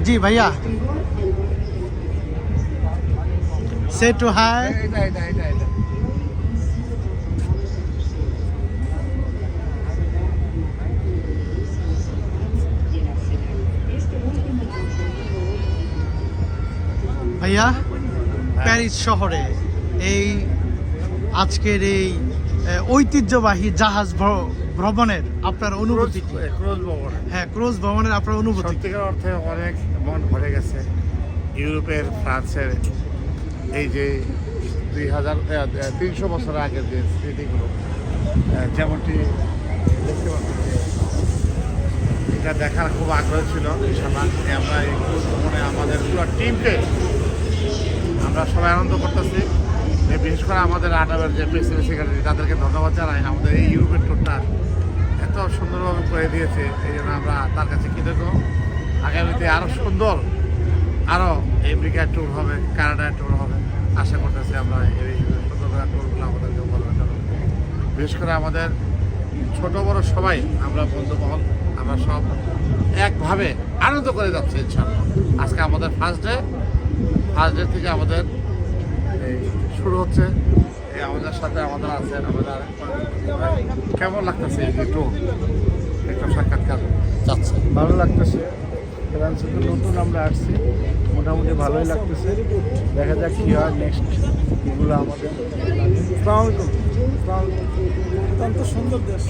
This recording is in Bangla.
जी भैया से टू हाय ভাইয়া প্যারিস শহরে এই আজকের এই ঐতিহ্যবাহী জাহাজ ভ্রমণের আপনার অনুভূতি কি? ক্রুজ ভ্রমণ, হ্যাঁ ক্রুজ ভ্রমণের আপনার অনুভূতি কি? সত্যিকার অর্থে অনেক মন ভরে গেছে। ইউরোপের ফ্রান্সের এই যে 300 বছর আগের যে স্মৃতিগুলো, যেমনটি দেখতে পাচ্ছি যে এটা দেখার খুব আগ্রহ ছিল। ইনশাআল্লাহ আমরা এই ক্রুজ ভ্রমণে আমাদের পুরো টিমকে আমরা সবাই আনন্দ করতেছি। বিশেষ করে আমাদের আটাবের যে প্রেসিডেন্ট সেক্রেটারি, তাদেরকে ধন্যবাদ জানাই। আমাদের এই ইউরোপের ট্যুরটা এত সুন্দরভাবে করে দিয়েছে, এই জন্য আমরা তার কাছে কৃতজ্ঞ। আগামীতে আরও সুন্দর আরও আমেরিকার ট্যুর হবে, কানাডার ট্যুর হবে, আশা করতেছি আমরা এই সুন্দর ট্যুরগুলো আমাদেরকে বলবেন জন্য। বিশেষ করে আমাদের ছোট বড় সবাই আমরা বন্ধুমহল আমরা সব একভাবে আনন্দ করে যাচ্ছি ইনশাআল্লাহ। আজকে আমাদের ফার্স্ট ডে থেকে আমাদের এই শুরু হচ্ছে। এই আমাদের সাথে আমাদের আছেন আমাদের কেমন লাগতেছে এই ট্যুর, একটা সাক্ষাৎকার যাচ্ছে? ভালো লাগতেছে। ফ্রান্সে তো নতুন আমরা আসছি, মোটামুটি ভালোই লাগতেছে। দেখা যাক কী হয় নেক্সট এগুলো আমাদের। অত্যন্ত সুন্দর দেশ।